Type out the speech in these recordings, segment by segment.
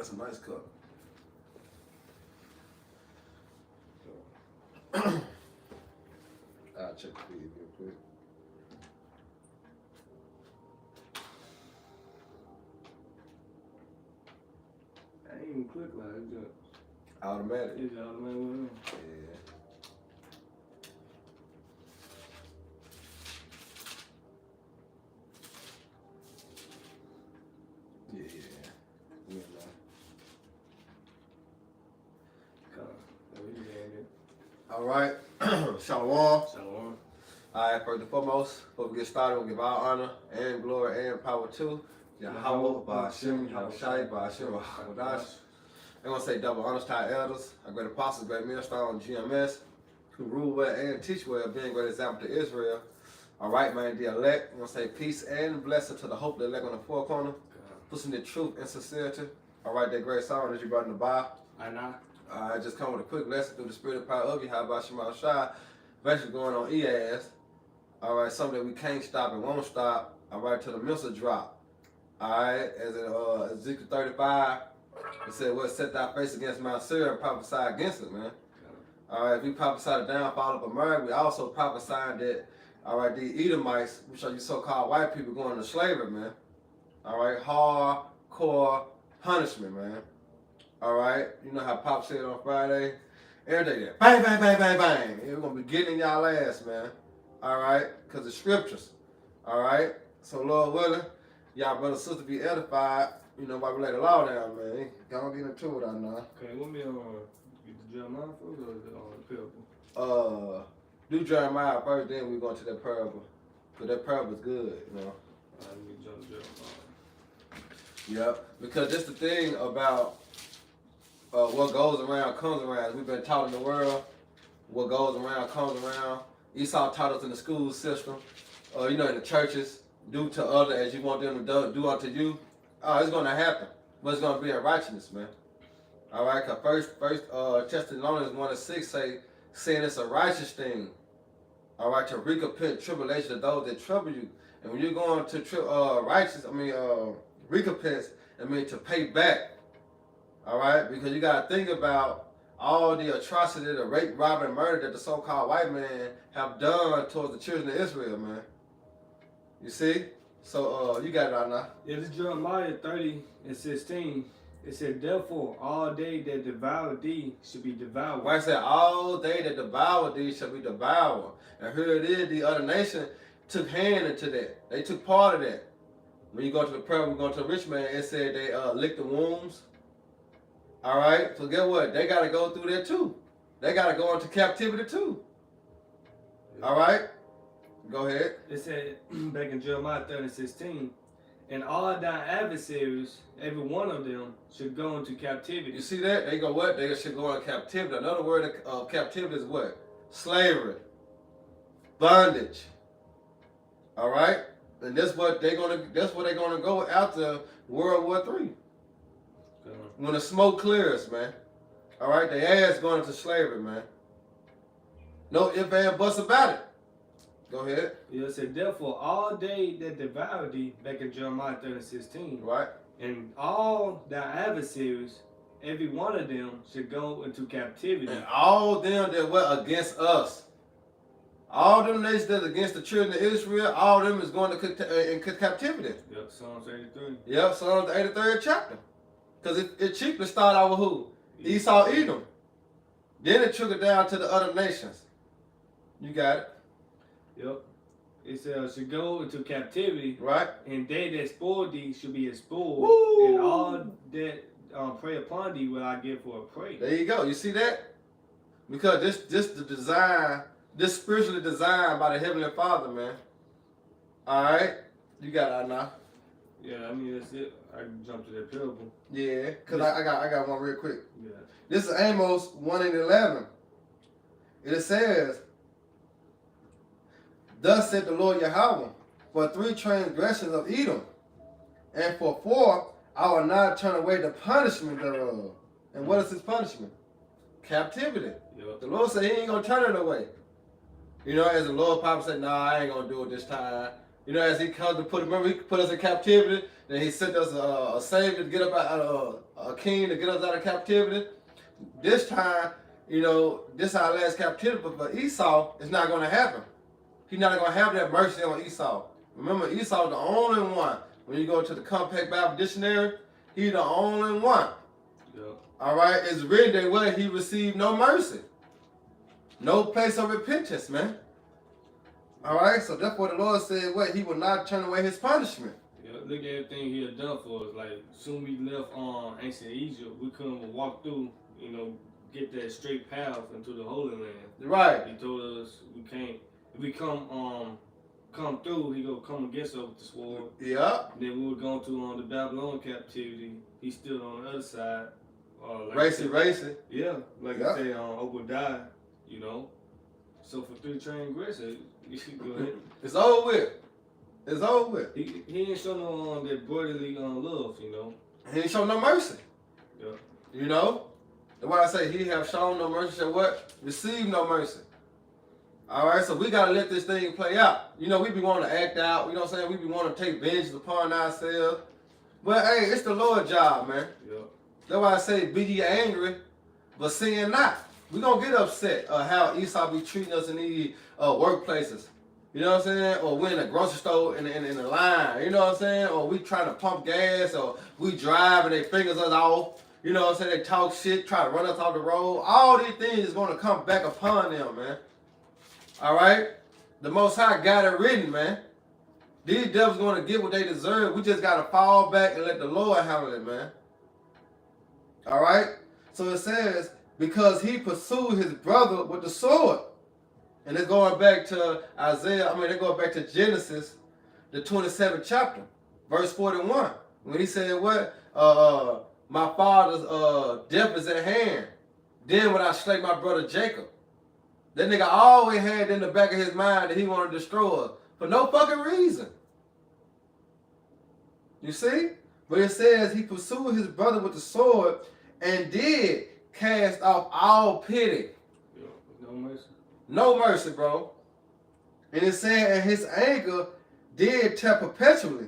That's a nice cup. I'll check the feed real quick. I ain't even click like it. Just Automatic. it's automatic. Yeah. All right. Shalom. Shalom. All right, first and foremost, before we get started, we'll give all honor and glory and power to Yahweh, Ba'ashem, Yahushai, Ba'ashem, Hakadosh. I want to say double honors to our elders, our great apostles, great millstone, GMS, who rule well and teach well, being great example to Israel. All right, man, the elect. I want to say peace and blessing to the hope the elect on the four corner. Listen to truth and sincerity. All right, that great song that you brought in the Bible. I know. I just come with a quick lesson through the spirit and power of you. How about Shema Shai? Basically going on EAS. All right, something that we can't stop and won't stop. All right, till the missile drop. All right, as in Ezekiel 35, it said, "What set thy face against Mount Seir and prophesy against it, man." All right, if we prophesy the downfall of America, we also prophesying that, all right, the Edomites, which are you so-called white people, going into slavery, man. All right, hardcore punishment, man. All right, you know how Pop said on Friday? Every day there, bang, bang, bang, bang, bang. We're going to be getting in y'all ass, man. All right, because the scriptures. All right, so Lord willing, y'all brother and sister be edified, you know, while we lay the law down, man. Y'all get into it, I know. Okay, what me get the Jeremiah first or the parable? Do Jeremiah first, then we go into that parable. Because that parable is good, you know. Let me jump to Jeremiah. Yep, because that's the thing about what goes around comes around. We've been taught in the world, what goes around comes around. Esau taught us in the school system, you know, in the churches, do to others as you want them to do unto you. It's going to happen, but it's going to be in righteousness, man. All right, because first Thessalonians 1:6 say, saying it's a righteous thing, all right, to recompense tribulation to those that trouble you. And when you're going to recompense, to pay back. All right, because you got to think about all the atrocity, the rape, robbery, and murder that the so-called white man have done towards the children of Israel, man. You see? So, you got it out now. Yeah, this Jeremiah 30:16. It said, "Therefore, all they that devour thee should be devoured." Why it said, "All they that devour thee shall be devoured." And here it is, the other nation took hand into that. They took part of that. When you go to the prayer, we go to the rich man, it said they licked the wombs. All right, so guess what? They got to go through that too. They got to go into captivity too. All right, go ahead. It said back in Jeremiah 30:16, "And all thy adversaries, every one of them, should go into captivity." You see that? They go what? They should go into captivity. Another word of captivity is what? Slavery, bondage. All right, and that's what they're gonna go after World War III. When the smoke clears, man. All right, their ass going into slavery, man. No ifs, ands, buts about it. Go ahead. Yeah, it said, "Therefore, all they that devour thee," back in Jeremiah 30:16, right? "And all thy adversaries, every one of them, should go into captivity." And all them that were against us, all them nations that against the children of Israel, all them is going to captivity. Yep, Psalms 83. Yep, Psalms the 83rd chapter. Because it cheaply started out with who? Esau, Edom. Then it trickled down to the other nations. You got it. Yep. It says, should go into captivity. Right. And they that spoil thee should be spoiled. Woo! And all that prey upon thee will I give for a prey. There you go. You see that? Because this the design, this spiritually designed by the Heavenly Father, man. All right. You got it now. Yeah, I mean, that's it. I can jump to that parable. Yeah, because I got one real quick. Yeah. This is Amos 1:11. It says, "Thus said the Lord Yahweh, for 3 transgressions of Edom, and for 4 I will not turn away the punishment thereof." And what is his punishment? Captivity. Yep. The Lord said he ain't going to turn it away. You know, as the Lord probably said, "Nah, I ain't going to do it this time." You know, as he comes to remember, he put us in captivity. Then he sent us a savior to get up out of a king to get us out of captivity. This time, you know, this our last captivity. But for Esau, it's not going to happen. He's not going to have that mercy on Esau. Remember, Esau the only one. When you go to the Compact Bible Dictionary, he's the only one. Yep. All right, it's written that way he received no mercy, no place of repentance, man. All right, so that's what the Lord said. What, he will not turn away his punishment. Yeah, look at everything he had done for us. Like soon we left ancient Egypt, we couldn't walk through. You know, get that straight path into the Holy Land. Right. He told us we can't. If we come through, he gonna come against us with the sword. Yeah. Then we were going to the Babylon captivity. He's still on the other side. Like Racy. Yeah, like I say, Obadiah, you know. So for 3 transgressions, you should go ahead. It's over with. It's over with. He ain't show no that brotherly love, you know. He ain't show no mercy. Yeah. You know? That's why I say he have shown no mercy. Shall what? Receive no mercy. All right, so we got to let this thing play out. You know, we be wanting to act out. You know what I'm saying? We be wanting to take vengeance upon ourselves. But, hey, it's the Lord's job, man. Yeah. That's why I say, be ye angry, but sin not. We going to get upset how Esau be treating us in these workplaces. You know what I'm saying? Or we in a grocery store in the line. You know what I'm saying? Or we trying to pump gas, or we drive and they fingers us off. You know what I'm saying? They talk shit, try to run us off the road. All these things is going to come back upon them, man. All right? The Most High got it written, man. These devils going to get what they deserve. We just got to fall back and let the Lord handle it, man. All right? So it says, because he pursued his brother with the sword. And it's going back to they're going back to Genesis, the 27th chapter, verse 41. When he said, what? My father's death is at hand. Then when I slay my brother Jacob. That nigga always had in the back of his mind that he wanted to destroy us. For no fucking reason. You see? But it says he pursued his brother with the sword and did cast off all pity. Yeah, no mercy. No mercy, bro. And it said, and his anger did tear perpetually.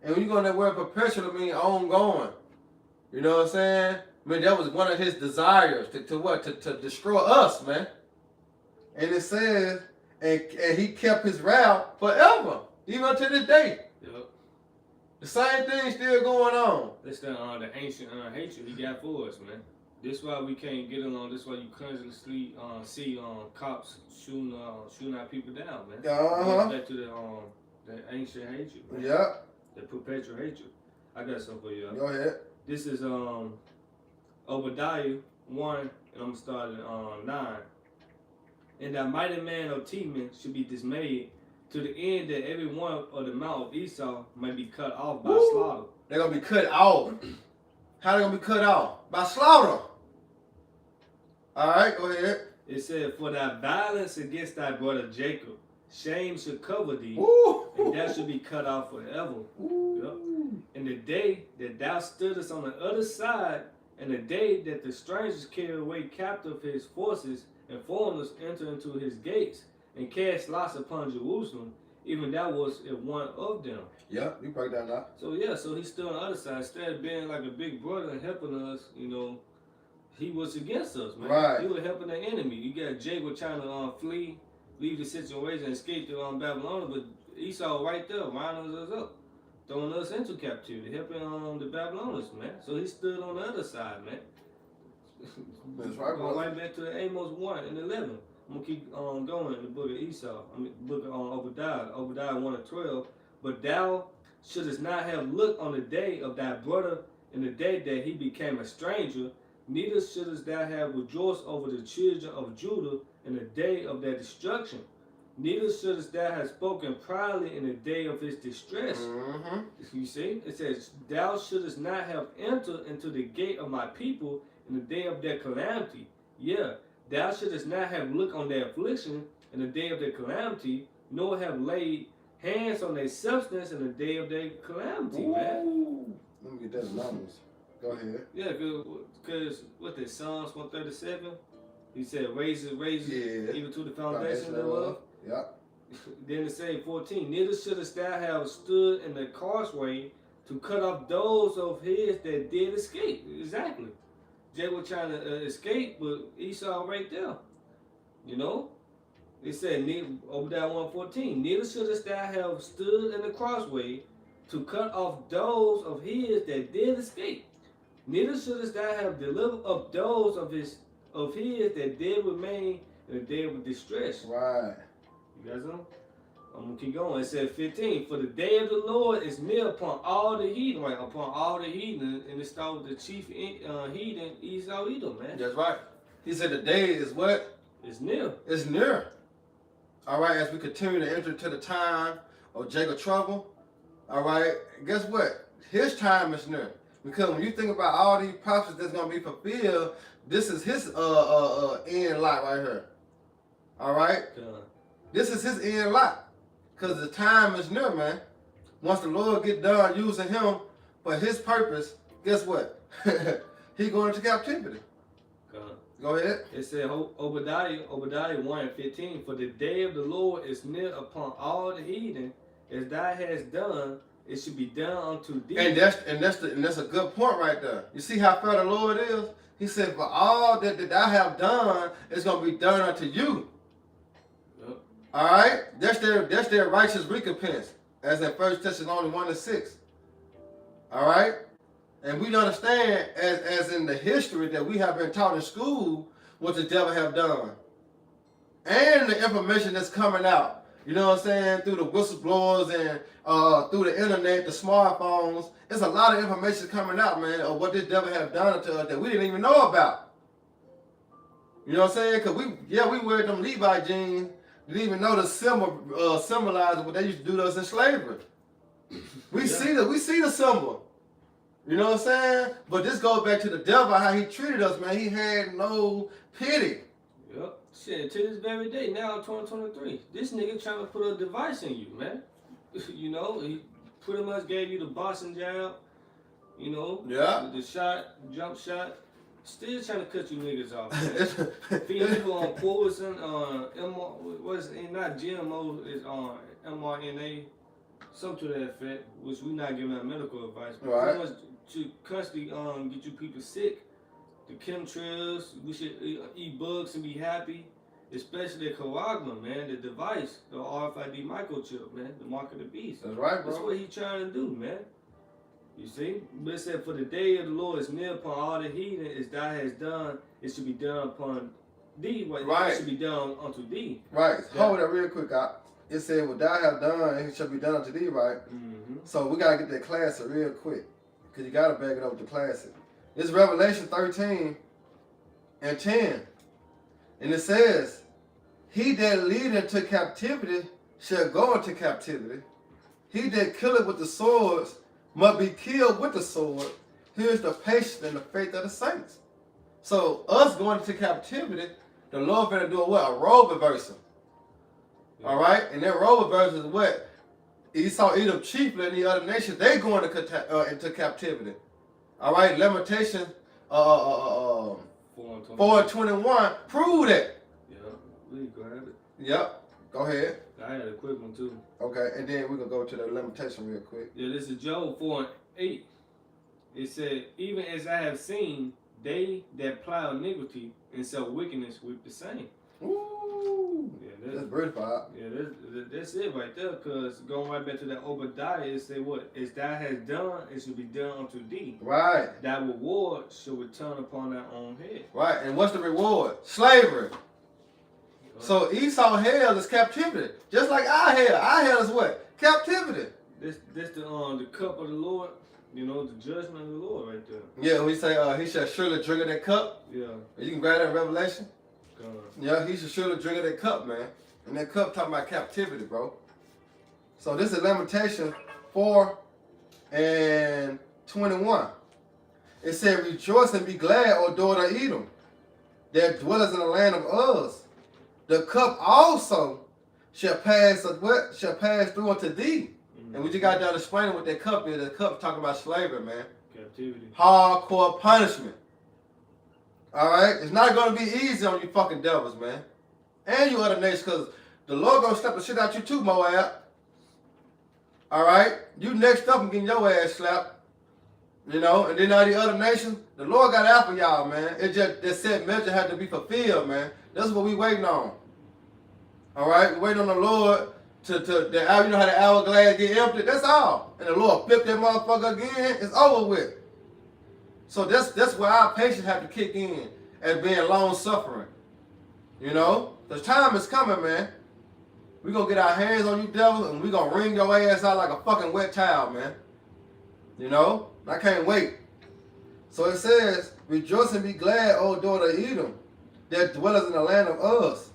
And when you go in that word perpetually, mean ongoing. You know what I'm saying? I mean, that was one of his desires to what? To destroy us, man. And it says, and he kept his wrath forever, even to this day. Yep. The same thing still going on. That's the ancient hatred he got for us, man. This why we can't get along. This why you constantly see cops shooting our people down, man. Back to the ancient hatred, man. Yeah. The perpetual hatred. I got something for you. Go ahead. This is Obadiah 1, and I'm gonna start at 9. And that mighty man of Teman should be dismayed, to the end that every one of the mouth of Esau may be cut off by slaughter. They're gonna be cut off. How they gonna be cut off? By slaughter. All right, go ahead. It said, for thy violence against thy brother Jacob, shame should cover thee, and thou should be cut off forever. Yep. And the day that thou stoodest on the other side, and the day that the strangers carried away captive his forces, and foreigners enter into his gates, and cast lots upon Jerusalem, even thou was one of them. Yeah, you break that down. So yeah, so he's still on the other side. Instead of being like a big brother and helping us, you know, he was against us, man. Right. He was helping the enemy. You got Jacob trying to flee, leave the situation, and escape to Babylon, but Esau right there, winding us up, throwing us into captivity, helping the Babylonians, man. So he stood on the other side, man. That's right, Going right back to Amos 1 and 11. I'm going to keep going in the book of Esau. I mean, book of Obadiah 1 and 12. But thou shouldest not have looked on the day of thy brother in the day that he became a stranger, neither shouldest thou have rejoiced over the children of Judah in the day of their destruction. Neither shouldest thou have spoken proudly in the day of his distress. Mm-hmm. You see? It says, thou shouldest not have entered into the gate of my people in the day of their calamity. Yeah, thou shouldest not have looked on their affliction in the day of their calamity, nor have laid hands on their substance in the day of their calamity, man. Let me get that numbers. Go ahead. Yeah, because what the Psalms 137, he said, raises, Yeah. even to the foundation thereof. Yeah. Then it say 14. Neither shouldest thou have stood in the causeway to cut off those of his that did escape. Exactly. Jacob trying to escape, but Esau right there. You know? It said, Obadiah 1:14. Neither shouldest thou have stood in the crossway to cut off those of his that did escape. Neither shouldest thou have delivered up those of his that did remain in the day of distress. Right. You guys know? I'm gonna keep going. It said 15. For the day of the Lord is near upon all the heathen, right? Upon all the heathen, and it started with the chief heathen, Esau, Edom, man. That's right. He said the day is what? It's near. It's near. All right, as we continue to enter to the time of Jacob's trouble, all right, guess what? His time is near. Because when you think about all these prophecies that's going to be fulfilled, this is his end lot right here. All right? This is his end lot. Because the time is near, man. Once the Lord get done using him for his purpose, guess what? He going into captivity. Go ahead. It said Obadiah 1:15. For the day of the Lord is near upon all the heathen, as thou hast done, it should be done unto thee. And that's a good point right there. You see how fair the Lord is? He said, for all that I have done, it's gonna be done unto you. Yep. All right? That's their righteous recompense, as in 1 Thessalonians 1:6. All right? And we understand, as in the history that we have been taught in school, what the devil have done. And the information that's coming out. You know what I'm saying? Through the whistleblowers and through the internet, the smartphones. There's a lot of information coming out, man, of what this devil have done to us that we didn't even know about. You know what I'm saying? Because we wear them Levi jeans. Didn't even know the symbol symbolized what they used to do to us in slavery. We see the symbol. You know what I'm saying? But this goes back to the devil, how he treated us, man. He had no pity. Yep. Shit, to this very day, now in 2023, this nigga trying to put a device in you, man. You know, he pretty much gave you the boxing jab, you know, Yeah. the shot, jump shot. Still trying to cut you niggas off, man. Feeding you on poison, not GMO, it's on mRNA, something to that effect, which we not giving out medical advice, but right. pretty much to constantly get you people sick. The chemtrails, we should eat bugs and be happy, especially the coagulum, man, the device, the RFID microchip, man, the mark of the beast. That's right, bro. That's what he trying to do, man. You see? But it said, for the day of the Lord is near upon all the heathen, as thou hast done, it should be done upon thee. Right. It should be done unto thee. Right. Hold that real quick, It said, what thou have done, it shall be done unto thee, right? Mm-hmm. So we got to get that classic real quick. Because you got to back it up with the classic. It's Revelation 13 and 10. And it says, he that leadeth into captivity shall go into captivity. He that killeth with the swords must be killed with the sword. Here's the patience and the faith of the saints. So us going into captivity, the Lord finna do what? A role reversal. Yeah. All right? And that role reversal is what? Esau, Edom, chiefly, and the other nations, they going into captivity. All right? Lamentation 4:21 prove that. Yeah, we grab it. Yep. Go ahead. I had a quick one too. Okay, and then we're going to go to the lamentation real quick. Yeah, this is Job 4:8. It said, even as I have seen, they that plow iniquity and sell wickedness with the same. Ooh. Yeah, that's beautiful. Yeah, that's it right there. Because going right back to that Obadiah, it said what? As thou hast done, it should be done unto thee. Right. Thy reward shall return upon thy own head. Right, and what's the reward? Slavery. So Esau hell is captivity, just like our hell. Our hell is what? Captivity. This the cup of the Lord. You know, the judgment of the Lord right there. Yeah, we say he shall surely drink of that cup. Yeah. You can grab that in Revelation. Yeah, he should surely drink of that cup, man. And that cup talking about captivity, bro. So this is Lamentation 4:21. It said, rejoice and be glad, O daughter of Edom, that dwelleth in the land of Uz. The cup also shall pass what? Shall pass through unto thee. Mm-hmm. And we just got done explaining what that cup is. The cup talking about slavery, man. Captivity. Hardcore punishment. Alright? It's not going to be easy on you fucking devils, man. And you other nations, because the Lord gonna slap the shit out you too, Moab. All right, you next up and getting your ass slapped. You know, and then all the other nations, the Lord got out for y'all, man. It just that set measure had to be fulfilled, man. That's what we waiting on. All right, we waiting on the Lord to the hour. You know how the hourglass get empty? That's all. And the Lord flip that motherfucker again. It's over with. So that's where our patience have to kick in as being long suffering. You know, the time is coming, man. We gonna get our hands on you, devil, and we gonna wring your ass out like a fucking wet towel, man. You know. I can't wait. So it says, rejoice and be glad, O daughter of Edom, that dwelleth in the land of Uz.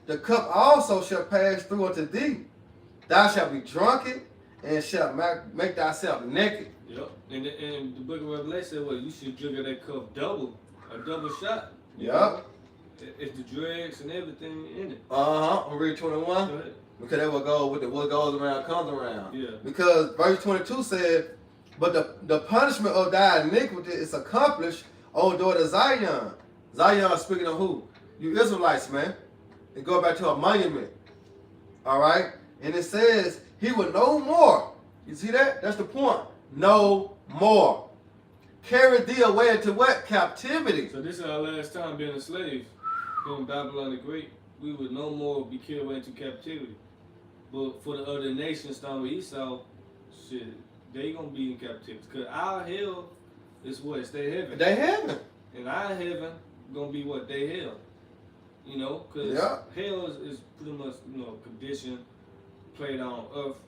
The cup also shall pass through unto thee. Thou shalt be drunken and shalt make thyself naked. Yep. And the book of Revelation said, well, you should drink of that cup a double shot. Yep. It's the dregs and everything in it. I'm read 21. Go ahead. Because that will go with what goes around comes around. Yeah. Because verse 22 said, but the punishment of thy iniquity is accomplished, O daughter Zion. Zion speaking of who? You Israelites, man. It go back to a monument. All right? And it says, he will no more. You see that? That's the point. No more. Carry thee away into what? Captivity. So this is our last time being a slave in Babylon the Great. We would no more be carried away into captivity. But for the other nations down with Esau, shit, they gonna be in captivity. Cause our hell is what? It's their heaven. They heaven. And our heaven gonna be what? They hell. You know? Cause hell is pretty much, you know, condition played on earth.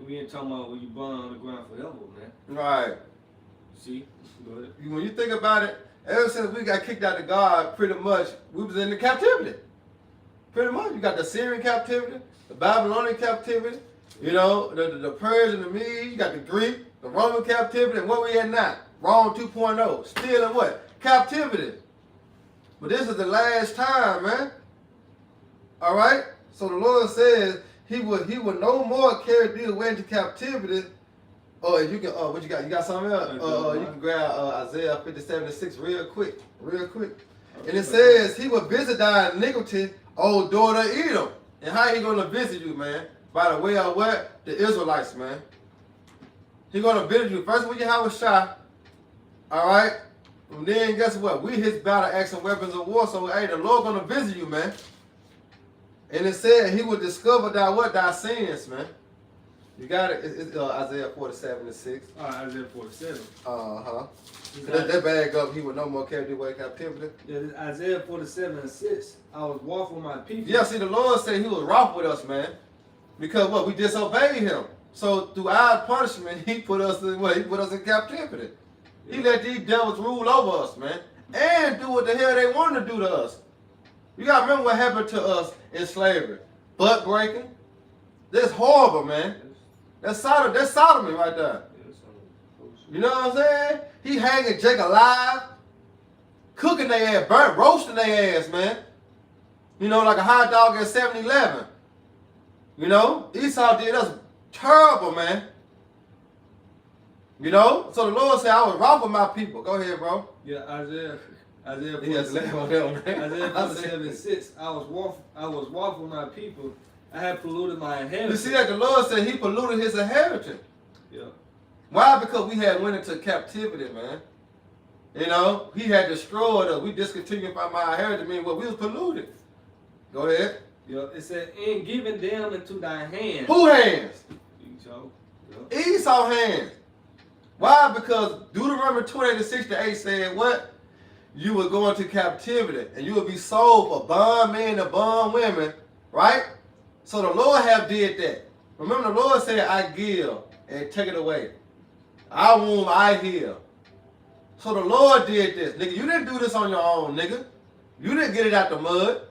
We ain't talking about when you burn on the ground forever, man. Right. See? Go ahead. When you think about it, ever since we got kicked out of God, pretty much, we was in the captivity. Pretty much. You got the Syrian captivity, the Babylonian captivity, you know, the Persian, the Mede, you got the Greek, the Roman captivity, and what we at now? Rome 2.0. Still in what? Captivity. But this is the last time, man. All right? So the Lord says he would no more carry thee away into captivity. Oh, you can, what you got? You got something else? You can grab Isaiah 57:6 real quick. And it says, he will visit thy iniquity, O daughter Edom. And how he going to visit you, man? By the way of what? The Israelites, man. He going to visit you first with Yahweh Shah. All right? And then guess what? We his battle axe and weapons of war. So, hey, the Lord going to visit you, man. And it said he will discover thy sins, man. You got it. It's Isaiah 47:6. Isaiah 47. That bag up, he would no more carry thee away captivity. Yeah, Isaiah 47:6. I was wroth with my people. Yeah, see, the Lord said he was wroth with us, man. Because what? We disobeyed him. So through our punishment, he put us in what? He put us in captivity. Yeah. He let these devils rule over us, man. And do what the hell they wanted to do to us. You gotta remember what happened to us in slavery. Butt breaking. That's horrible, man. That's sodomy right there. You know what I'm saying? He hanging Jake alive, cooking their ass, burnt, roasting their ass, man. You know, like a hot dog at 7-Eleven. You know? Esau did us terrible, man. You know? So the Lord said, I was wroth with my people. Go ahead, bro. Yeah, Isaiah 47:6. I was wroth with my people. I have polluted my inheritance. You see that the Lord said he polluted his inheritance. Yeah. Why? Because we had went into captivity, man. You know, he had destroyed us. We discontinued from our inheritance, meaning what? We was polluted. Go ahead. Yeah. It said, in giving them into thy hands. Who hands? Esau. Yeah. Esau hands. Why? Because Deuteronomy 28:6-8 said what? You will go into captivity and you will be sold for bond men and bond women, right? So the Lord have did that. Remember the Lord said, I give and take it away. I womb, I heal. So the Lord did this. Nigga, you didn't do this on your own, nigga. You didn't get it out the mud.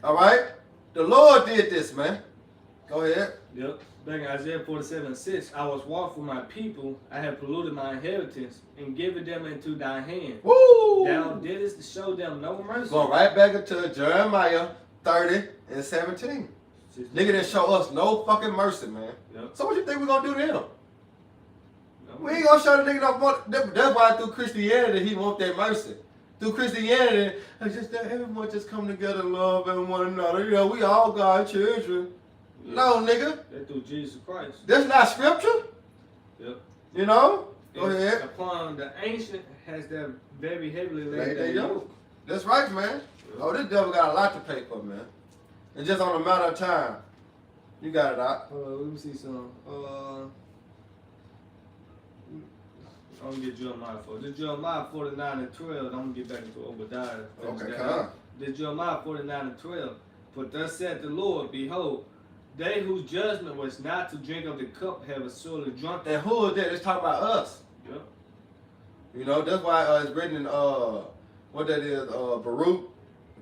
All right? The Lord did this, man. Go ahead. Yep. Back in Isaiah 47:6, I was wroth with my people. I have polluted my inheritance and given them into thy hand. Woo! Thou didst show them no mercy. Going right back into Jeremiah 30:17. Nigga didn't show us no fucking mercy, man. Yep. So what you think we're going to do to him? No. We ain't going to show the nigga no mercy. That's why through Christianity he want that mercy. through Christianity, it's just that everyone just come together and love and one another. You know, we all God's children. Yeah. No, nigga. That's through Jesus Christ. That's not scripture. Yep. You know? Go And ahead. upon the ancient has that very heavily laid that yoke. yoke. That's right, man. Oh, this devil got a lot to pay for, man. And just on a matter of time. You got it out. Let me see some. I'm gonna get Jeremiah 4. This Jeremiah 49 and 12. I'm gonna get back into Obadiah. Okay, come on. This Jeremiah 49 and 12. For thus said the Lord, behold, they whose judgment was not to drink of the cup have surely drunk. And who is that? It's talking about us. Yep. You know, that's why it's written in what that is, Baruch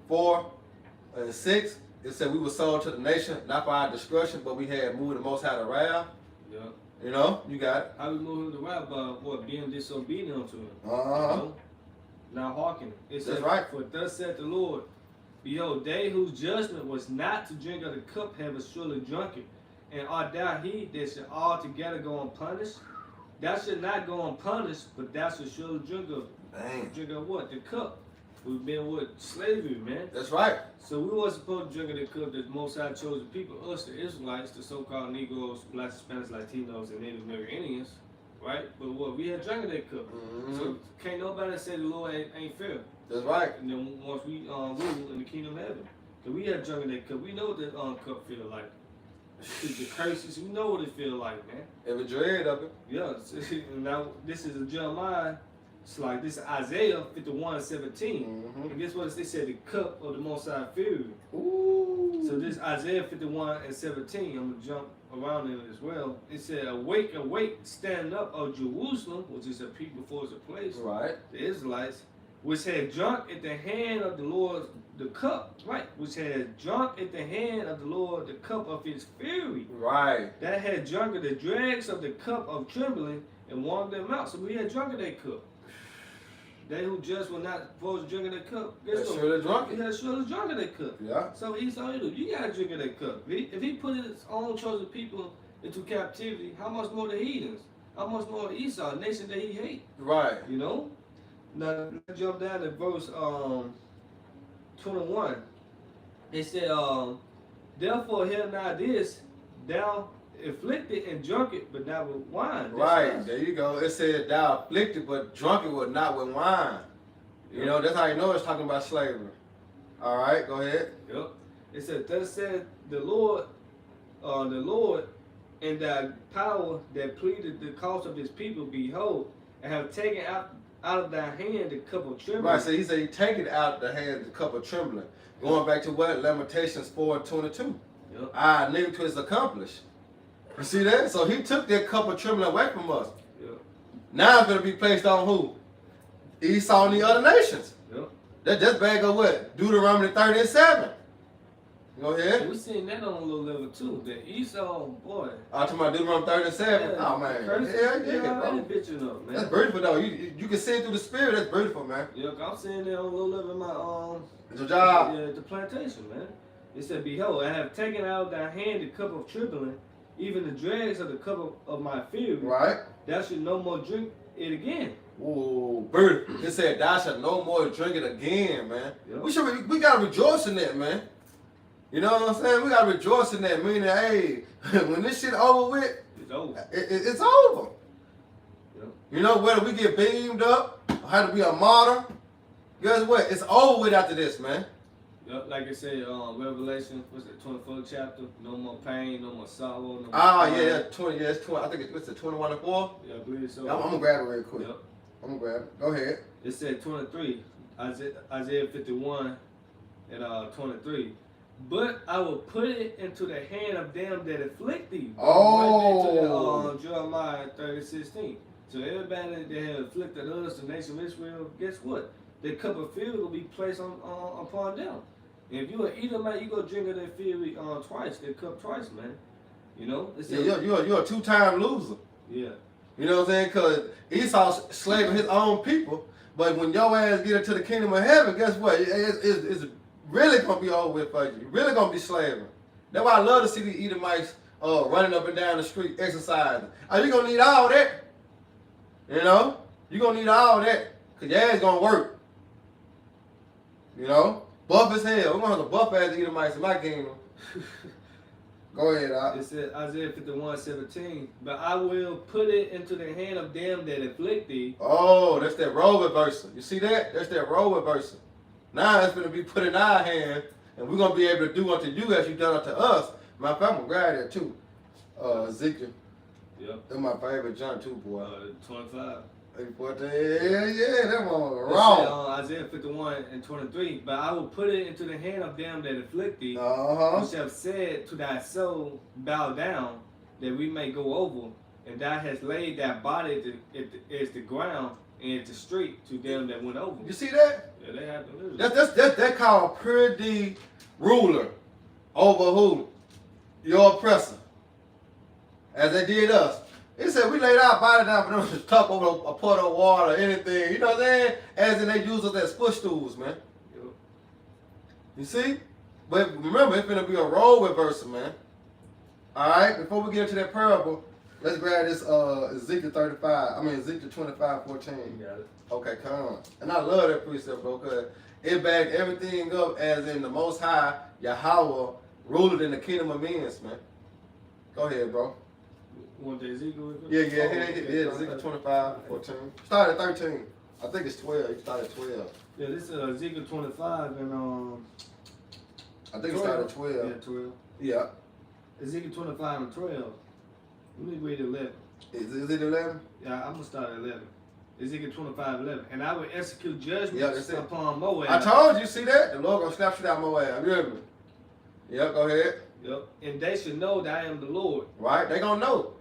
4 and 6. It said we were sold to the nation, not for our destruction, but we had moved the Most High to wrath. Yep. You know, you got it. How we move him to wrath by what? Being disobedient to him. Uh-huh. You know? Not hearkening. It said, That's right. For thus said the Lord, behold, they whose judgment was not to drink of the cup have surely drunk it. And art thou he that should altogether go unpunished? Thou should not go unpunished, but thou should surely drink of it. Dang. Drink of what? The cup. We've been with slavery, man. That's right. So we weren't supposed to drink of the cup that the Most High chose the people, us, the Israelites, the so-called Negroes, Blacks, Spanish, Latinos, and Native American Indians, right? But what? We had drunk of that cup. Mm-hmm. So can't nobody say the Lord ain't fair. That's right. And then once we rule in the kingdom of heaven, because we had drunk of that cup, we know what that cup feel like. The curses, we know what it feel like, man. Every dread of it. Yeah. Now this is a Jeremiah. It's like this is Isaiah 51:17. Mm-hmm. And guess what? They said the cup of the Most High fury. Ooh. So this Isaiah 51:17. I'm gonna jump around in it as well. It said, "Awake, awake, stand up, O Jerusalem," which is a people before it's a place. Right. The Israelites, which had drunk at the hand of the Lord the cup, right? Which had drunk at the hand of the Lord the cup of his fury. Right. That had drunk of the dregs of the cup of trembling and warmed them out. So we had drunk of that cup. They who just were not supposed to drink of that cup, guess They what? surely drunk it. He had surely drunk of that cup. Yeah. So Esau, you gotta drink of that cup. If he put his own chosen people into captivity, how much more the heathens? How much more Esau, a nation that he hate? Right. You know? Now let's jump down to verse 21. It said, therefore hear now this, thou afflicted and drunk it, but not with wine. That's Right. us. There you go. It said thou afflicted, but drunk it, but not with wine. You Yep. know, that's how you know it's talking about slavery. All right, go ahead. Yep. It said, thus said the Lord, and thy power that pleaded the cause of his people, behold, and have taken out of thy hand the cup of trembling. Right, so he said he take it out the hand, the cup of trembling. Going back to what? Lamentations 4:22. Yep. I knew to his accomplished. You see that? So he took that cup of trembling away from us. Yep. Now it's going to be placed on who? Esau and the other nations. Yep. That's back of what? Deuteronomy 30:7. Go ahead. And we seen that on a little level too. That Esau, boy. Talking about Deuteronomy 30:7. Yeah, Oh man. curses, Yeah, already bro. bitching up, man. That's beautiful though. You can see it through the spirit. That's beautiful, man. Yeah, I'm seeing that on a little level in my It's your job. yeah, the plantation, man. It said, behold, I have taken out of thy hand the cup of trembling, even the dregs of the cup of my fury. Right. Thou should no more drink it again. Ooh, bird. It said, thou shalt no more drink it again, man. Yep. We gotta rejoice in that, man. You know what I'm saying? We gotta rejoice in that, meaning, hey, when this shit over with, It's over. it's over. Yep. You know, whether we get beamed up, or have to be a martyr, guess what? It's over with after this, man. Yep, like it said, Revelation, what's it, 24th chapter? No more pain, no more sorrow, no more Yeah, 20, yeah, it's 20. I think it's 21 and 4. Yeah, I believe so. I'm gonna grab it real quick. Yep. I'm gonna grab it. Go ahead. It said 23, Isaiah 51 and 23. But I will put it into the hand of them that afflict thee. Oh. Right into Jeremiah 30:16. So everybody that have afflicted us, the nation of Israel, guess what? The cup of fury will be placed upon them. And if you're an Edomite, you go drink of that fury twice, that cup twice, man. You know? Yeah, you're a two-time loser. Yeah. You know what I'm saying? Because Esau's slaving his own people. But when your ass get into the kingdom of heaven, guess what? It's really going to be over with for you. You're really going to be slaving. That's why I love to see the Edomites running up and down the street, exercising. Are you going to need all that? You know? You're going to need all that. Because your ass going to work. You know? Buff as hell. We're gonna have to buff ass Edomites in my kingdom. Go ahead, Doc. It said Isaiah 51:17. But I will put it into the hand of them that afflict thee. Oh, that's that role reversal. You see that? That's that role reversal. Now it's gonna be put in our hand, and we're gonna be able to do unto you as you done unto us. My fact, I'm gonna grab that too. Ezekiel. Yep. That's my favorite John too, boy. 25. Yeah, that one was wrong. Isaiah 51:23. But I will put it into the hand of them that afflict thee, Uh-huh. which have said to thy soul, bow down, that we may go over. And thou hast laid thy body as the ground and at the street to them that went over. You see that? Yeah, that happened. That's called pretty ruler over who? Your oppressor. As they did us. It said we laid our body down for them to top over a pot of water or anything. You know what I'm saying? As in they use us as footstools, man. Yep. You see? But remember, it's gonna be a role reversal, man. Alright, before we get into that parable, let's grab this Ezekiel 25:14. You got it. Okay, come on. And I love that precept, bro, because it backed everything up as in the Most High, Yahweh, ruler in the kingdom of men, man. Go ahead, bro. Want the Ezekiel? Yeah, Ezekiel 25:14. Start at 13. I think it's 12. You started at 12. Yeah, this is Ezekiel 25 and I think it started at 12. Yeah, 12. Yeah. Ezekiel 25 and 12. Let me read 11. Is it 11? Yeah, I'm gonna start at 11. Ezekiel 25:11. And I will execute judgments that's it. upon Moab. I told you, see that? The Lord gonna snap shit out Moab. You hear me? Yep, go ahead. Yep. And they should know that I am the Lord. Right? They gonna know.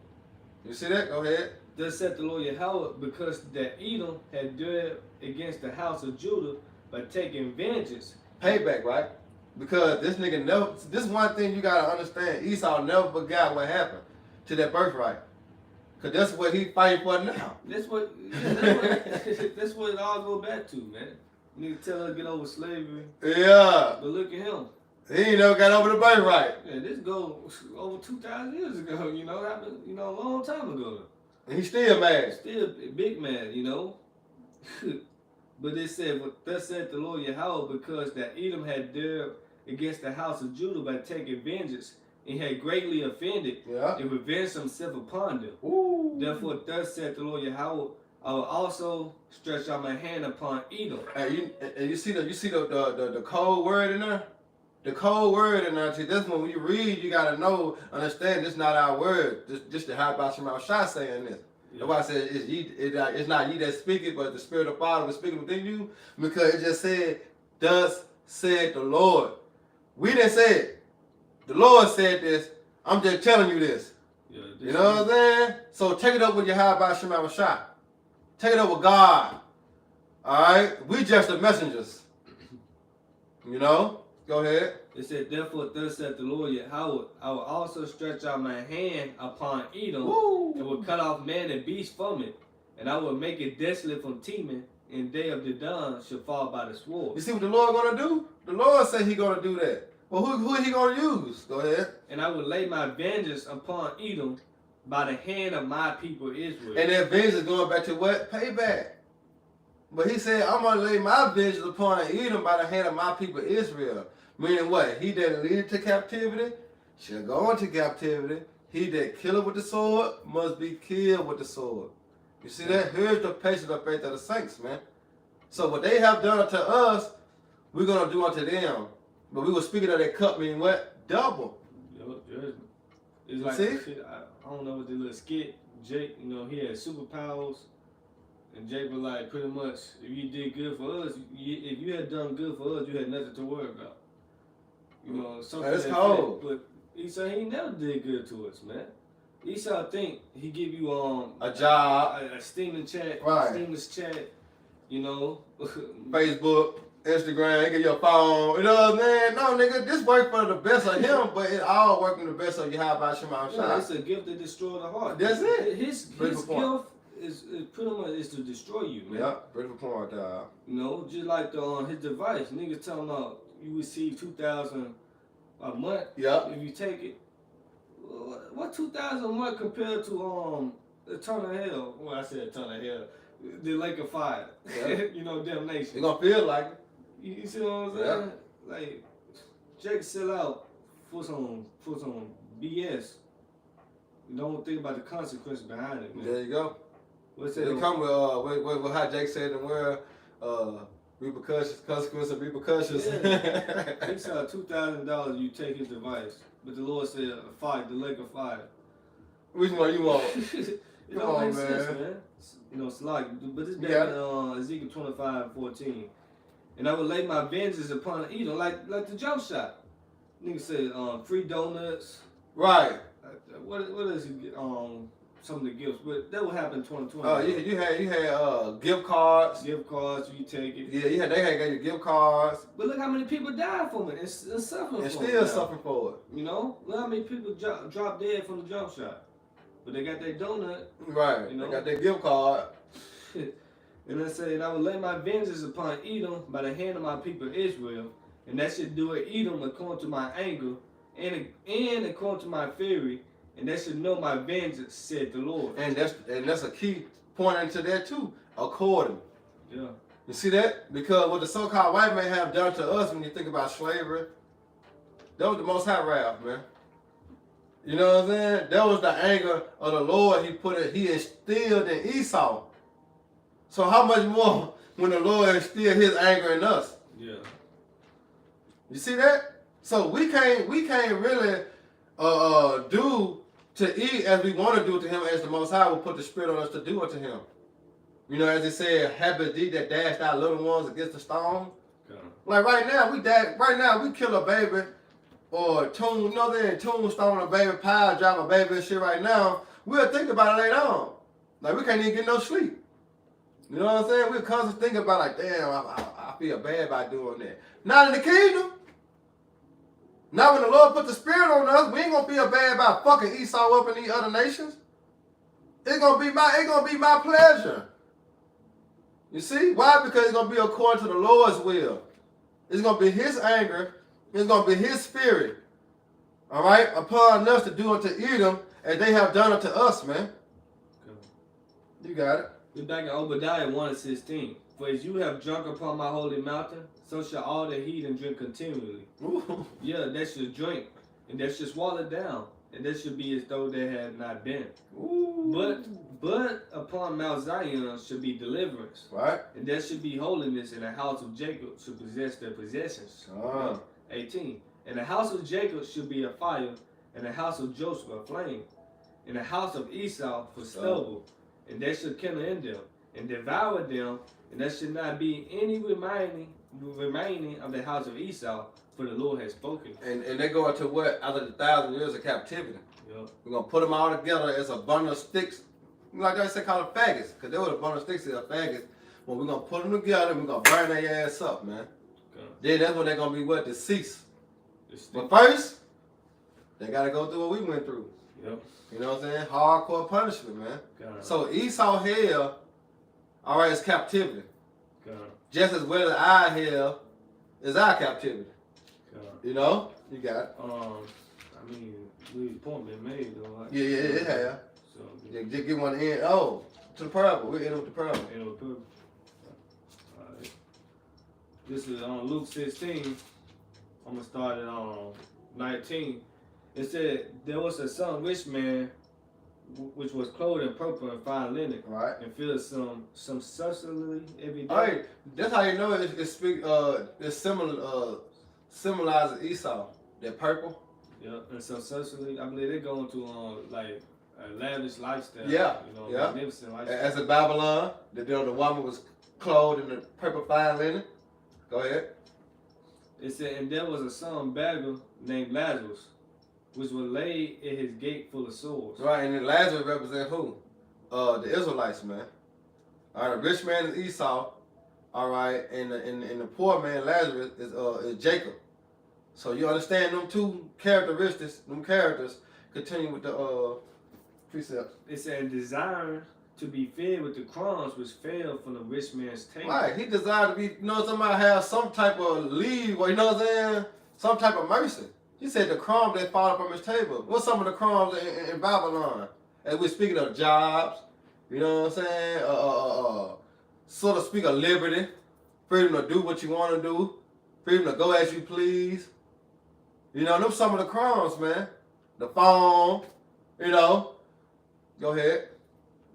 You see that? Go ahead. Thus said the Lord Yahweh, because that Edom had dealt against the house of Judah by taking vengeance. Payback, right? Because this nigga never, this one thing you gotta understand, Esau never forgot what happened to that birthright. Cause that's what he fighting for now. That's what it all go back to, man. Nigga tell her to get over slavery. Yeah. But look at him. He ain't never got over the birthright. Yeah, this go over 2,000 years ago, you know, happened, you know, a long time ago. And he's still mad. Still a big man, you know. But it said, thus said the Lord Yahweh, because that Edom had dealt against the house of Judah by taking vengeance, and had greatly offended, and revenged himself upon them. Ooh. Therefore, thus said the Lord Yahweh, I will also stretch out my hand upon Edom. And you see the cold word in there? The code word in there, see, this one when you read, you gotta know, understand this not our word. This the how about Shema Shah saying this. That's why I said it's not ye that speak it, but the Spirit of Father is speaking within you. Because it just said, thus said the Lord. We didn't say it. The Lord said this. I'm just telling you this. Yeah, you know what I'm saying? So take it up with your how about Shema Shah. Take it up with God. Alright? We just the messengers. You know? Go ahead. It said, therefore, thus said the Lord Yahweh, I will also stretch out my hand upon Edom, and will cut off man and beast from it, and I will make it desolate from Teman, and they of Dedan shall fall by the sword. You see what the Lord gonna do? The Lord said he gonna do that. Well, who he gonna use? Go ahead. And I will lay my vengeance upon Edom by the hand of my people Israel. And that vengeance is going back to what? Payback. But he said, I'm going to lay my vengeance upon Edom by the hand of my people Israel. Meaning what? He that leadeth to captivity shall go into captivity. He that killeth with the sword must be killed with the sword. You see that? Here's the patience of faith of the saints, man. So what they have done unto us, we're going to do unto them. But we were speaking of that cup, meaning what? Double. It's like, see? I don't know what the little skit, Jake, you know, he had superpowers. And Jake was like, pretty much, if you did good for us, if you had done good for us, you had nothing to worry about. You know, something that's cold. But Esau, he never did good to us, man. Esau think he give you a job, a steaming chat, right? Steamless chat, you know, Facebook, Instagram, get your phone. You know what I'm saying? No, nigga, this work for the best of him, but it all working the best of you. How about Shema Shah? It's a gift that destroy the heart. That's it. His gift is pretty much is to destroy you, man. Yeah, beautiful point, dog. You know, just like his device. Niggas talking about you receive 2,000 a month. Yeah. If you take it, what 2,000 a month compared to a ton of hell? Well, I said a ton of hell. The lake of fire. Yeah. You know, damnation. You gonna feel like it. You see what I'm saying? Yeah. Like, Jake sell out for some BS. You don't think about the consequences behind it, man. There you go. What's It that? come with how Jake said in the world, repercussions, consequences, and repercussions. Yeah. He said $2,000 you take his device, but the Lord said the lake of fire. Which one you want? It Come don't on, make man. sense, man. You know, it's like, but it's back Yeah. in Ezekiel 25:14. And I will lay my vengeance upon Edom, like the jump shot. Nigga said free donuts. Right. What is it? Some of the gifts, but that will happen in 2020. Oh, you had gift cards. Gift cards, you take it. Yeah, they had gave you gift cards. But look how many people died from it and suffering And from it. still now. suffering for it. You know, look how many people drop dead from the jump shot. But they got their donut. Right. You know? They got their gift card. And I said, and I will lay my vengeance upon Edom by the hand of my people Israel, and that should do it Edom according to my anger, and according to my fury, and they should know my vengeance, said the Lord. And that's a key point into that too. According. Yeah. You see that? Because what the so-called white man have done to us when you think about slavery, that was the Most High wrath, man. You know what I'm saying? That was the anger of the Lord. He instilled in Esau. So how much more when the Lord instilled his anger in us? Yeah. You see that? So we can't really do to eat as we want to do to him as the Most High will put the Spirit on us to do it to him. You know, as it said, happy thee that dashed our little ones against the stone. Okay. Like right now we kill a baby or tombstone a baby, pile drive a baby and shit right now. We'll think about it later on. Like we can't even get no sleep. You know what I'm saying? We're constantly thinking about like, damn, I feel bad by doing that. Not in the kingdom. Not when the Lord put the Spirit on us, we ain't gonna feel bad about fucking Esau up in these other nations. It's gonna be my pleasure. You see? Why? Because it's gonna be according to the Lord's will. It's gonna be his anger, it's gonna be his spirit. All right, upon us to do unto Edom as they have done unto us, man. Okay. You got it. We're back in Obadiah 1:16. For as you have drunk upon my holy mountain, so shall all the heathen drink continually. Ooh. Yeah, they should drink, and they should swallow down, and they should be as though they had not been. Ooh. But upon Mount Zion should be deliverance, right, and there should be holiness, and the house of Jacob should possess their possessions. 18. And the house of Jacob should be a fire, and the house of Joseph a flame, and the house of Esau for stubble. And they should kindle in them, and devour them, and there should not be any remaining of the house of Esau, for the Lord has spoken. And they go into what? After the 1,000 years of captivity. Yep. We're going to put them all together as a bundle of sticks. Like I said, call them faggots, because they were a bundle of sticks, they're faggots. Well, we're going to put them together, and we're going to burn their ass up, man. Okay. Then that's when they're going to be what? Deceased. But first, they got to go through what we went through. Yep. You know what I'm saying? Hardcore punishment, man. God. So Esau hell, all right, is captivity. God. Just as well as our hell is our captivity. God. You know? You got it. I mean, the point been made though. Like, Yeah, it has. So yeah, just get one in. Oh, to the parable. We're in with the parable. End with the parable. All right. This is on Luke 16. I'm gonna start at 19. It said there was a some rich man which was clothed in purple and fine linen, right, and filled some substantially every day. All right, that's how you know it's symbolizes Esau. That purple. Yeah, and some substantially, I believe they're going to like a lavish lifestyle. Yeah, you know, yeah. magnificent lifestyle. As in Babylon, the woman was clothed in the purple fine linen. Go ahead. It said, and there was a son beggar named Lazarus, which was laid at his gate full of sores. Right, and then Lazarus represent who? The Israelites, man. All right, the rich man is Esau. All right, and the poor man Lazarus is Jacob. So you understand them two characteristics, them characters. Continue with the precepts. It said, desiring to be fed with the crumbs which fell from the rich man's table. Right, he desired to be, somebody have some type of leave, or you know what I'm saying? Some type of mercy. He said the crumbs that fall from his table. What's some of the crumbs in Babylon? As we're speaking of jobs, you know what I'm saying? So to speak of liberty, freedom to do what you want to do, freedom to go as you please. You know, them some of the crumbs, man. The phone, you know. Go ahead.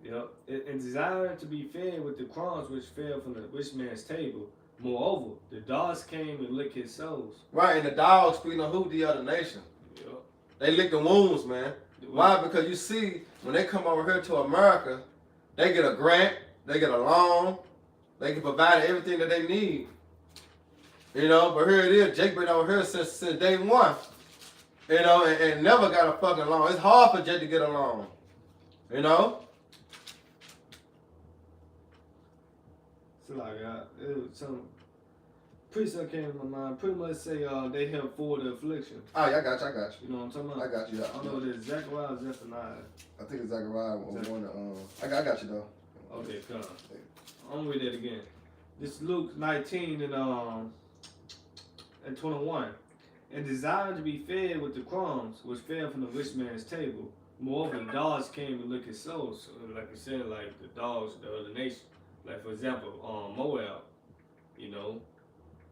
Yep. And desiring to be fed with the crumbs which fell from the rich man's table. Moreover, the dogs came and licked his soles. Right, and the dogs feeding on who? The other nation. Yep. They lick the wounds, man. Why? Because you see, when they come over here to America, they get a grant, they get a loan, they can provide everything that they need. You know, but here it is, Jake been over here since day one. You know, and never got a fucking loan. It's hard for Jake to get a loan. You know? So like, it was some precept came to my mind. Pretty much say they help forward the affliction. Oh, yeah, I got you. You know what I'm talking about? I got you. I don't know if it's Zechariah or Zephaniah. I think it's Zechariah one. I got you though. Okay, come on. I'm gonna read that again. This is Luke 19 and 21. And desired to be fed with the crumbs which fell from the rich man's table. Moreover, the dogs came and licked his soul. So, like you said, like the dogs, the other nation. Like for example, Moab. You know,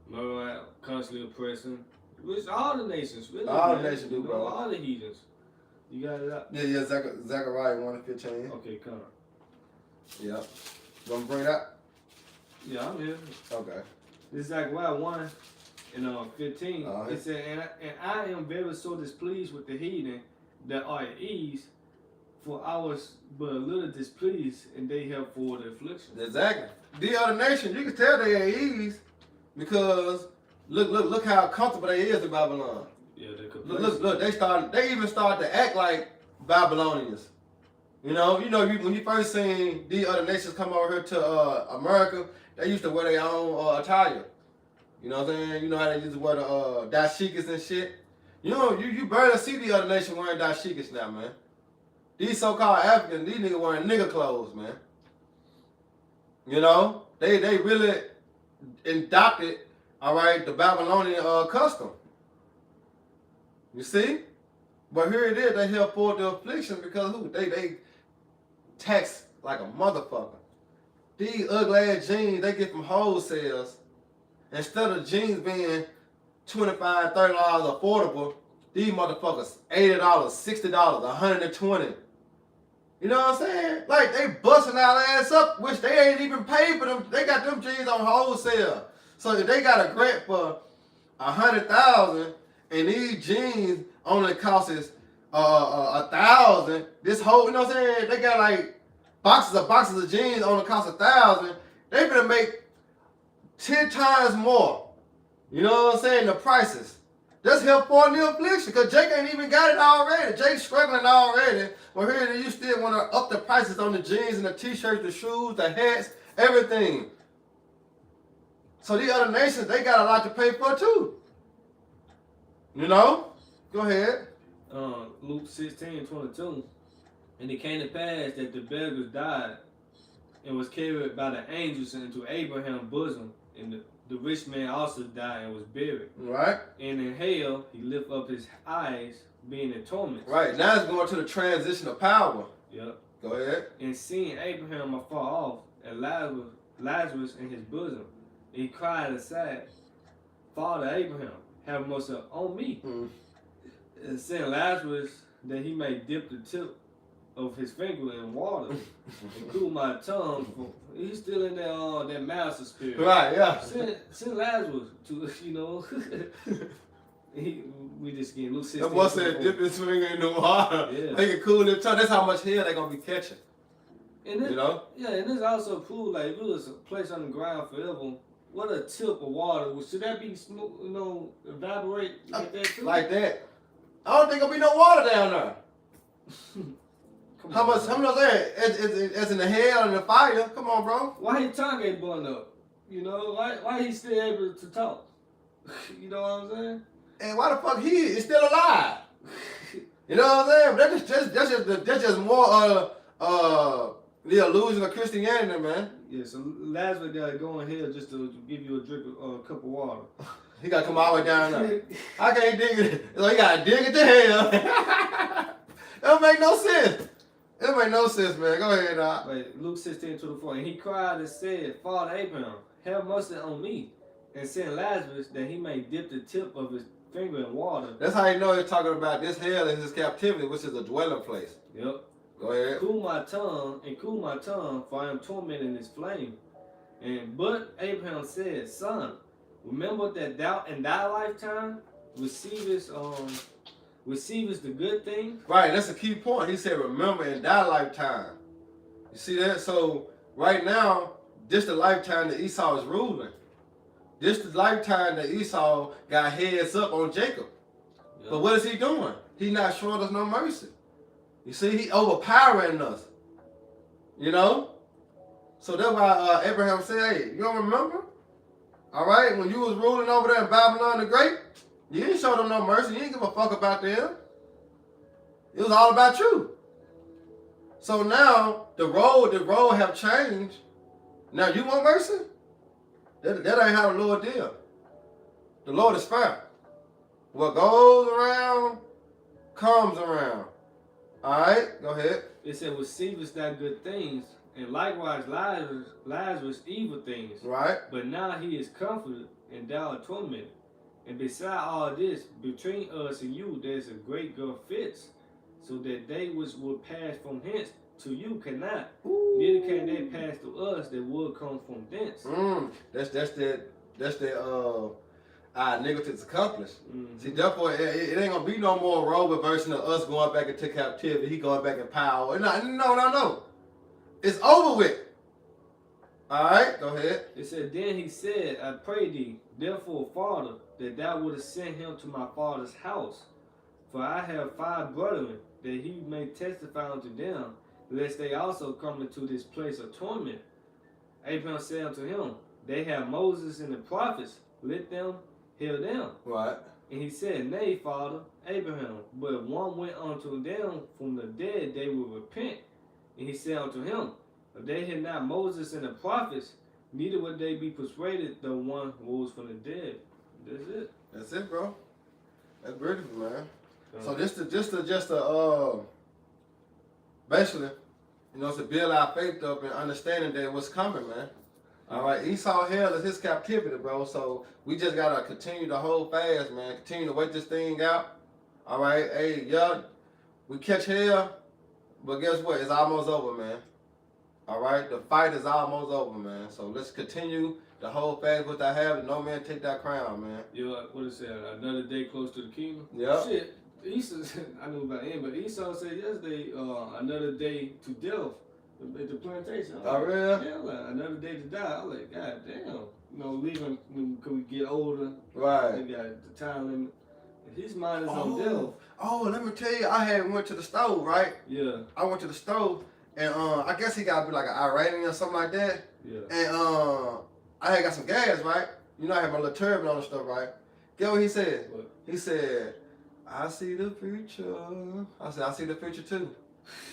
Moab constantly oppressing. Which all the nations, really. All man. the nations do, bro. All the heathens. You got it up? Yeah, Zechariah 1:15. Okay, come on. Yeah. You want to bring it up? Yeah, I'm here. Okay. This is Zechariah 1 and 15. It said, and I am very so displeased with the heathen that are at ease, for I was but a little displeased, and they help for the affliction. Exactly. The other nation, you can tell they at ease because look how comfortable they is in Babylon. Yeah, they could. Look, they even started to act like Babylonians. You know, when you first seen these other nations come over here to America, they used to wear their own attire. You know what I'm saying? You know how they used to wear the dashikis and shit? You know, you barely see the other nation wearing dashikis now, man. These so-called Africans, these niggas wearing nigga clothes, man. You know? They really adopted, all right, the Babylonian custom. You see? But here it is, they help forward the affliction because who? They tax like a motherfucker. These ugly ass jeans they get from wholesales. Instead of jeans being $25, $30 affordable, these motherfuckers $80, $60, $120. You know what I'm saying? Like they busting our ass up, which they ain't even paid for them. They got them jeans on wholesale. So if they got a grant for $100,000 and these jeans only costs $1,000, this whole, you know what I'm saying? They got like boxes of jeans only cost $1,000. They finna make 10 times more. You know what I'm saying? The prices. That's help for the affliction, because Jake ain't even got it already. Jake's struggling already. Well, here you still want to up the prices on the jeans and the t-shirts, the shoes, the hats, everything. So these other nations, they got a lot to pay for too. You know? Go ahead. Luke 16:22. And it came to pass that the beggars died and was carried by the angels into Abraham's bosom, and the rich man also died and was buried. Right. And in hell he lift up his eyes, being in torment. Right. Now it's going to the transition of power. Yep. Go ahead. And seeing Abraham afar off, and Lazarus in his bosom, he cried aside, Father Abraham, have mercy on me. And send Lazarus that he may dip the tip of his finger in water and cool my tongue. He's still in that master spirit. Right, yeah. Send Lazarus to, you know. We just getting Luke 16. That boy said dip his finger in the water. Yeah. They can cool their tongue. That's how much hell they gonna be catching. And this, you know? Yeah, and this also proved like if it was a place on the ground forever, what a tip of water. Should that be smooth, you know, evaporate like that too? Like that. I don't think there'll be no water down there. How much there? As in the hell and the fire. Come on, bro. Why his tongue ain't blown up? You know, why he still able to talk? You know what I'm saying? And why the fuck he is still alive? You know what I'm saying? That's just more the illusion of Christianity, man. Yeah, so Lazarus gotta go in here just to give you a drink of a cup of water. He gotta come all the way down there. I can't dig it. So he gotta dig it to hell. That don't make no sense. It make no sense, man. Go ahead, Doc. Wait, Luke 16:24. And he cried and said, Father Abraham, have mercy on me, and send Lazarus that he may dip the tip of his finger in water. That's how you know he's talking about this hell is his captivity, which is a dwelling place. Yep. Go ahead. Cool my tongue, for I am tormented in this flame. But Abraham said, Son, remember that thou in thy lifetime receivest the good thing. Right, that's a key point. He said, remember in thy lifetime. You see that? So right now, this the lifetime that Esau is ruling. This the lifetime that Esau got heads up on Jacob. Yep. But what is he doing? He's not showing us no mercy. You see, he overpowering us. You know? So that's why Abraham said, hey, you don't remember? All right, when you was ruling over there in Babylon the Great, you didn't show them no mercy. You didn't give a fuck about them. It was all about you. So now the role have changed. Now you want mercy? That ain't how the Lord deal. The Lord is fair. What goes around comes around. All right, go ahead. It said, receivest thou good things, and likewise Lazarus evil things. Right. But now he is comforted, and thou art tormented. And beside all this, between us and you, there's a great gulf fixed, so that they which will pass from hence to you cannot. Ooh. Neither can they pass to us that will come from thence. That's the negatives accomplished. Mm-hmm. See, therefore, it ain't gonna be no more role reversing of us going back into captivity. He going back in power. No. It's over with. All right, go ahead. It said, then he said, I pray thee, therefore, Father, that thou wouldest send him to my father's house. For I have 5 brethren, that he may testify unto them, lest they also come into this place of torment. Abraham said unto him, they have Moses and the prophets, let them hear them. Right. And he said, nay, Father Abraham, but if one went unto them from the dead, they will repent. And he said unto him, if they had not Moses and the prophets, neither would they be persuaded though one rose from the dead. That's it. That's it, bro. That's beautiful, man. So Uh-huh. just basically, you know, to build our faith up and understanding that what's coming, man. All right, Esau hell is his captivity, bro. So we just gotta continue to hold fast, man. Continue to wait this thing out. All right, hey, yeah, we catch hell, but guess what? It's almost over, man. All right, the fight is almost over, man. So let's continue to hold fast with that habit. No man take that crown, man. You know, what it said? Another day close to the kingdom. Yeah. Shit, Esau. I knew about him, but Esau said yesterday, another day to death at the plantation. Oh, really? Yeah, like, another day to die. I'm like, God damn. You know, leaving because we get older. Right. They got the time limit. His mind is on death. Oh, let me tell you, I had went to the stove, right? Yeah. I went to the stove, and I guess he got to be like an Iranian or something like that. Yeah. And I had got some gas, right? You know, I had my little turban on and stuff, right? Get what he said? What? He said, I see the future. I said, I see the future too.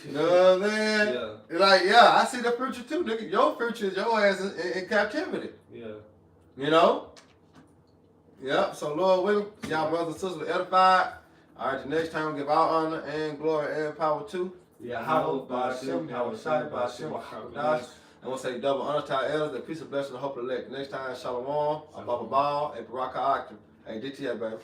You know what I'm saying? Yeah. Like, yeah, I see the future too, nigga. Your future is your ass in captivity. Yeah. You know? Yep, so Lord willing, y'all brothers and sisters edified. All right, the next time we give our honor and glory and power to Yahweh, Ba'ashem, Yahweh Shai, Ba'ashem, Dash. And we'll say double honor to our elders, and peace and blessing and hope of the elect. Next time, Shalom, Abba Baal, and Baraka Akim. Hey, DTA, baby.